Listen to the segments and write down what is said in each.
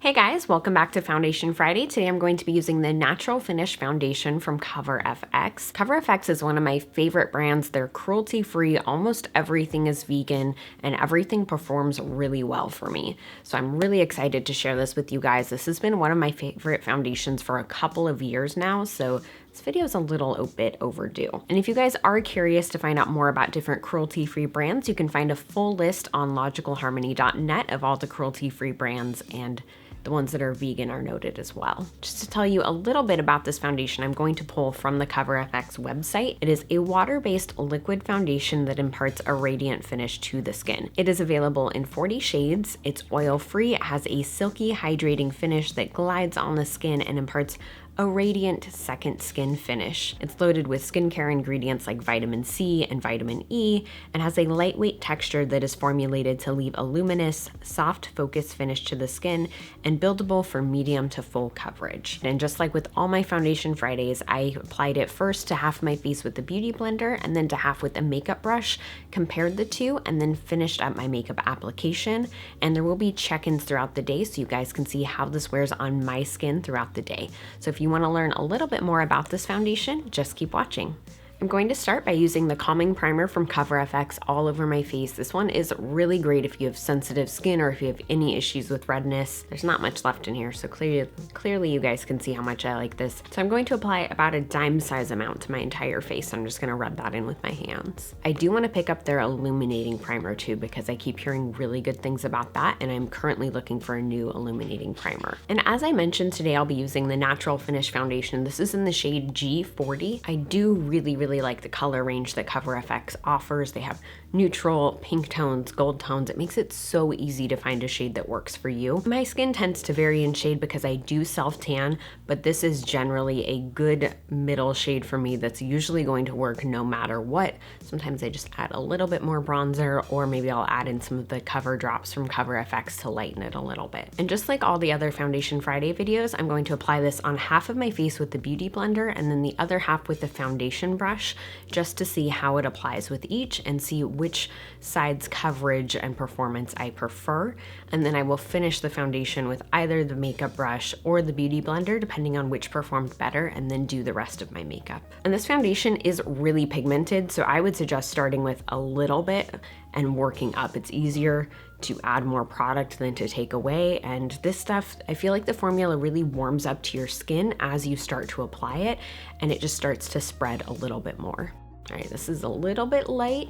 Hey guys, welcome back to Foundation Friday. Today I'm going to be using the Natural Finish Foundation from CoverFX. CoverFX is one of my favorite brands. They're cruelty-free, almost everything is vegan, and everything performs really well for me. So I'm really excited to share this with you guys. This has been one of my favorite foundations for a couple of years now, so this video is a little bit overdue. And if you guys are curious to find out more about different cruelty-free brands, you can find a full list on logicalharmony.net of all the cruelty-free brands, and the ones that are vegan are noted as well. Just to tell you a little bit about this foundation, I'm going to pull from the CoverFX website. It is a water-based liquid foundation that imparts a radiant finish to the skin. It is available in 40 shades. It's oil-free. It has a silky, hydrating finish that glides on the skin and imparts a radiant second skin finish. It's loaded with skincare ingredients like vitamin C and vitamin E and has a lightweight texture that is formulated to leave a luminous, soft focus finish to the skin and buildable for medium to full coverage. And just like with all my Foundation Fridays, I applied it first to half my face with the Beauty Blender and then to half with a makeup brush, compared the two, and then finished up my makeup application. And there will be check-ins throughout the day so you guys can see how this wears on my skin throughout the day. So if you want to learn a little bit more about this foundation, just keep watching. I'm going to start by using the Calming Primer from CoverFX all over my face. This one is really great if you have sensitive skin or if you have any issues with redness. There's not much left in here, so clearly you guys can see how much I like this. So I'm going to apply about a dime size amount to my entire face. I'm just gonna rub that in with my hands. I do wanna pick up their illuminating primer too, because I keep hearing really good things about that, and I'm currently looking for a new illuminating primer. And as I mentioned, today I'll be using the Natural Finish Foundation. This is in the shade G40. I do really like the color range that CoverFX offers. They have neutral, pink tones, gold tones. It makes it so easy to find a shade that works for you. My skin tends to vary in shade because I do self-tan, but this is generally a good middle shade for me that's usually going to work no matter what. Sometimes I just add a little bit more bronzer, or maybe I'll add in some of the cover drops from CoverFX to lighten it a little bit. And just like all the other Foundation Friday videos, I'm going to apply this on half of my face with the Beauty Blender and then the other half with the foundation brush, just to see how it applies with each and see which side's coverage and performance I prefer. And then I will finish the foundation with either the makeup brush or the Beauty Blender, depending on which performed better, and then do the rest of my makeup. And this foundation is really pigmented, so I would suggest starting with a little bit and working up. It's easier to add more product than to take away, and this stuff, I feel like the formula really warms up to your skin as you start to apply it, and it just starts to spread a little bit more. All right, this is a little bit light.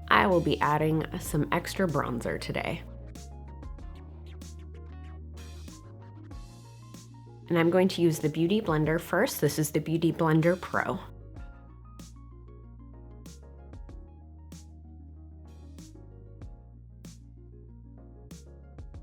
I will be adding some extra bronzer today. And I'm going to use the Beauty Blender first. This is the Beauty Blender Pro.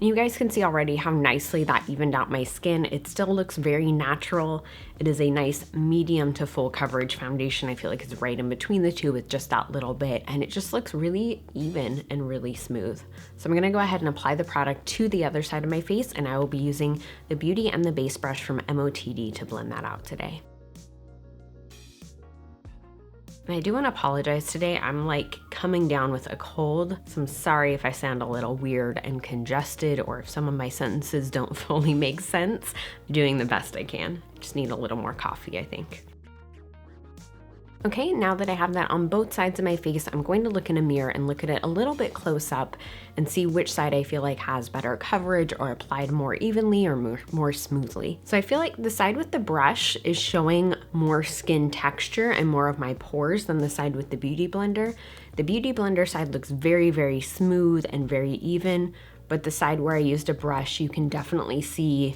You guys can see already how nicely that evened out my skin. It still looks very natural. It is a nice medium to full coverage foundation. I feel like it's right in between the two with just that little bit, and it just looks really even and really smooth. So I'm gonna go ahead and apply the product to the other side of my face, and I will be using the Beauty and the Base brush from MOTD to blend that out today. And I do want to apologize today. I'm like coming down with a cold, so I'm sorry if I sound a little weird and congested, or if some of my sentences don't fully make sense. I'm doing the best I can. Just need a little more coffee, I think. Okay, now that I have that on both sides of my face, I'm going to look in a mirror and look at it a little bit close up and see which side I feel like has better coverage or applied more evenly or more smoothly. So I feel like the side with the brush is showing more skin texture and more of my pores than the side with the Beauty Blender. The Beauty Blender side looks very smooth and very even, but the side where I used a brush, you can definitely see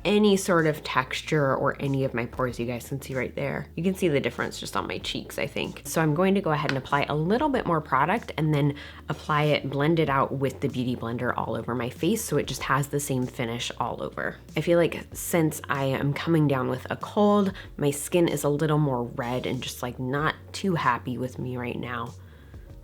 any sort of texture or any of my pores. You guys can see right there. You can see the difference just on my cheeks, I think. So I'm going to go ahead and apply a little bit more product and then apply it, blend it out with the Beauty Blender all over my face so it just has the same finish all over. I feel like since I am coming down with a cold, my skin is a little more red and just like not too happy with me right now.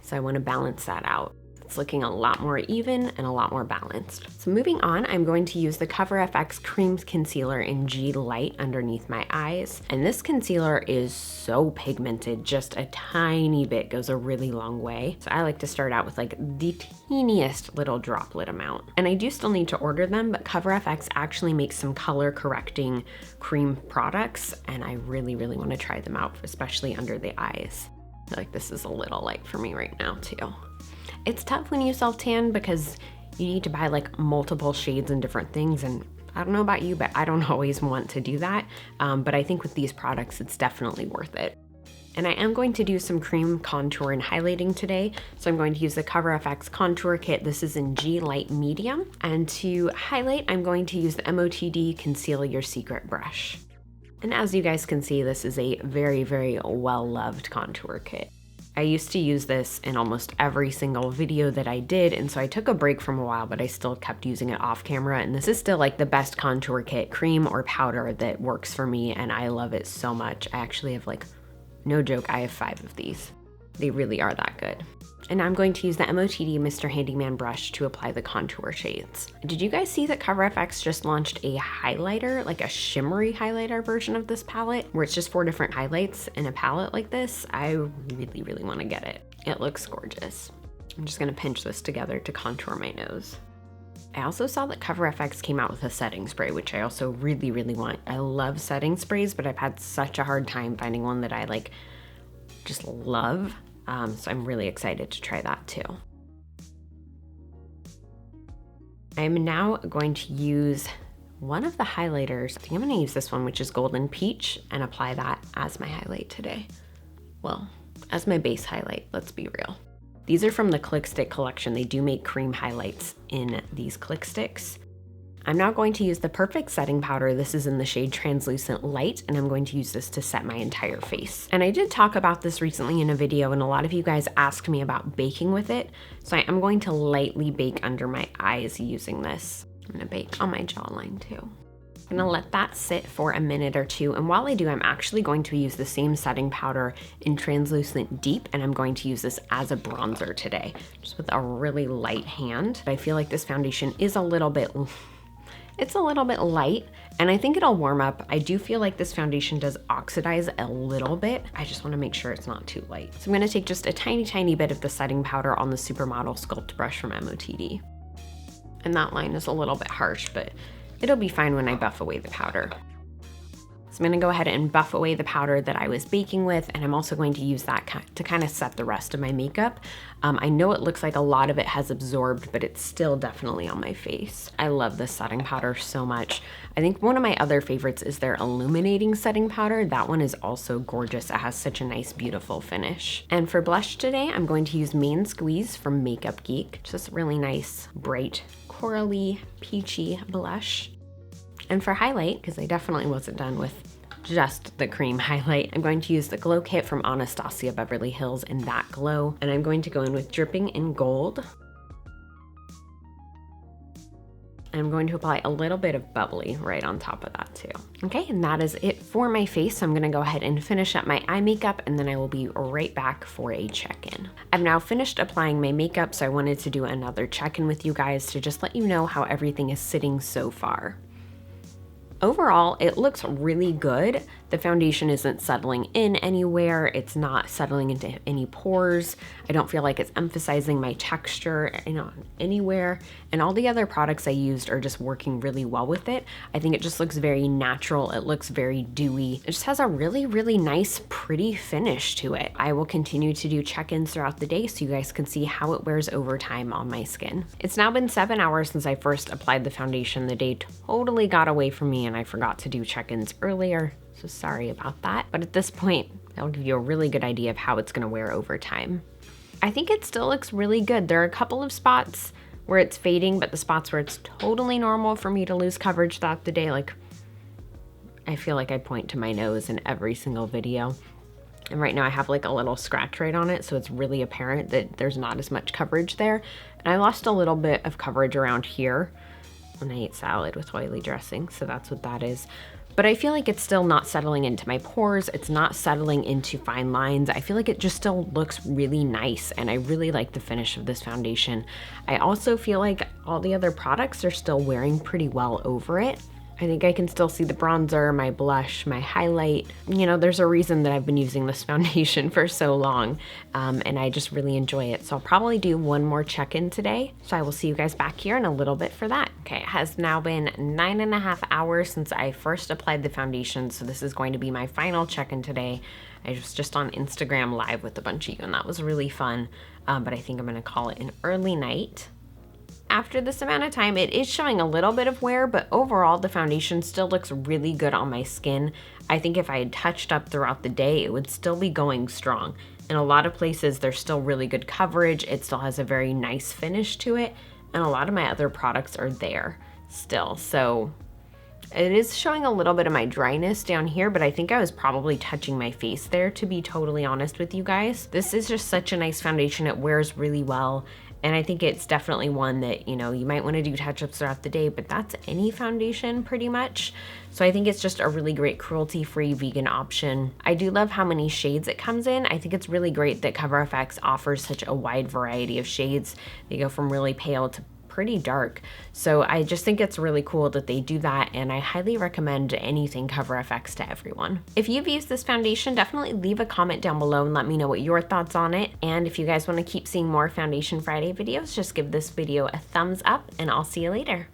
So I want to balance that out. It's looking a lot more even and a lot more balanced. So moving on, I'm going to use the Cover FX Cream Concealer in G Light underneath my eyes. And this concealer is so pigmented, just a tiny bit goes a really long way. So I like to start out with like the teeniest little droplet amount. And I do still need to order them, but Cover FX actually makes some color correcting cream products, and I really want to try them out, especially under the eyes. I feel like this is a little light for me right now too. It's tough when you self-tan because you need to buy like multiple shades and different things, and I don't know about you, but I don't always want to do that. But I think with these products, it's definitely worth it. And I am going to do some cream contour and highlighting today. So I'm going to use the Cover FX Contour Kit. This is in G Light Medium. And to highlight, I'm going to use the MOTD Conceal Your Secret brush. And as you guys can see, this is a very well-loved contour kit. I used to use this in almost every single video that I did, and so I took a break from a while, but I still kept using it off camera, and this is still like the best contour kit, cream or powder, that works for me, and I love it so much. I actually have, like, no joke, I have 5 of these. They really are that good. And I'm going to use the MOTD Mr. Handyman brush to apply the contour shades. Did you guys see that Cover FX just launched a highlighter, like a shimmery highlighter version of this palette, where it's just 4 different highlights in a palette like this? I really want to get it. It looks gorgeous. I'm just gonna pinch this together to contour my nose. I also saw that Cover FX came out with a setting spray, which I also really want. I love setting sprays, but I've had such a hard time finding one that I like just love. So I'm really excited to try that too. I'm now going to use one of the highlighters. I think I'm going to use this one, which is Golden Peach, and apply that as my highlight today. Well, as my base highlight, let's be real. These are from the Click Stick collection. They do make cream highlights in these Click Sticks. I'm now going to use the Perfect Setting Powder. This is in the shade Translucent Light, and I'm going to use this to set my entire face. And I did talk about this recently in a video, and a lot of you guys asked me about baking with it. So I am going to lightly bake under my eyes using this. I'm gonna bake on my jawline too. I'm gonna let that sit for a minute or two, and while I do, I'm actually going to use the same setting powder in Translucent Deep, and I'm going to use this as a bronzer today, just with a really light hand. I feel like this foundation is a little bit light, and I think it'll warm up. I do feel like this foundation does oxidize a little bit. I just wanna make sure it's not too light. So I'm gonna take just a tiny bit of the setting powder on the Supermodel Sculpt brush from MOTD. And that line is a little bit harsh, but it'll be fine when I buff away the powder. So I'm gonna go ahead and buff away the powder that I was baking with, and I'm also going to use that to kind of set the rest of my makeup. I know it looks like a lot of it has absorbed, but it's still definitely on my face. I love this setting powder so much. I think one of my other favorites is their illuminating setting powder. That one is also gorgeous. It has such a nice, beautiful finish. And for blush today, I'm going to use Main Squeeze from Makeup Geek. Just really nice, bright, corally, peachy blush. And for highlight, because I definitely wasn't done with just the cream highlight, I'm going to use the Glow Kit from Anastasia Beverly Hills in That Glow, and I'm going to go in with Dripping in Gold. I'm going to apply a little bit of bubbly right on top of that too. Okay, and that is it for my face. So I'm gonna go ahead and finish up my eye makeup, and then I will be right back for a check-in. I've now finished applying my makeup, so I wanted to do another check-in with you guys to just let you know how everything is sitting so far. Overall, it looks really good. The foundation isn't settling in anywhere. It's not settling into any pores. I don't feel like it's emphasizing my texture, anywhere. And all the other products I used are just working really well with it. I think it just looks very natural. It looks very dewy. It just has a really nice, pretty finish to it. I will continue to do check-ins throughout the day so you guys can see how it wears over time on my skin. It's now been 7 hours since I first applied the foundation. The day totally got away from me, and I forgot to do check-ins earlier, so sorry about that. But at this point, that'll give you a really good idea of how it's gonna wear over time. I think it still looks really good. There are a couple of spots where it's fading, but the spots where it's totally normal for me to lose coverage throughout the day, like I feel like I point to my nose in every single video. And right now I have like a little scratch right on it, so it's really apparent that there's not as much coverage there. And I lost a little bit of coverage around here when I ate salad with oily dressing, so that's what that is. but I feel like it's still not settling into my pores. It's not settling into fine lines. I feel like it just still looks really nice, and I really like the finish of this foundation. I also feel like all the other products are still wearing pretty well over it. I think I can still see the bronzer, my blush, my highlight. You know, there's a reason that I've been using this foundation for so long, and I just really enjoy it. So I'll probably do one more check-in today. So I will see you guys back here in a little bit for that. Okay, it has now been 9.5 hours since I first applied the foundation, so this is going to be my final check-in today. I was just on Instagram Live with a bunch of you, and that was really fun, but I think I'm gonna call it an early night. After this amount of time, it is showing a little bit of wear, but overall the foundation still looks really good on my skin. I think if I had touched up throughout the day, it would still be going strong. In a lot of places, there's still really good coverage. It still has a very nice finish to it, and a lot of my other products are there still. So it is showing a little bit of my dryness down here, but I think I was probably touching my face there, to be totally honest with you guys. This is just such a nice foundation. It wears really well. And I think it's definitely one that, you know, you might want to do touch-ups throughout the day, but that's any foundation pretty much. So I think it's just a really great cruelty-free vegan option. I do love how many shades it comes in. I think it's really great that CoverFX offers such a wide variety of shades. They go from really pale to pretty dark. So I just think it's really cool that they do that, and I highly recommend anything CoverFX to everyone. If you've used this foundation, definitely leave a comment down below and let me know what your thoughts on it. And if you guys want to keep seeing more Foundation Friday videos, just give this video a thumbs up, and I'll see you later.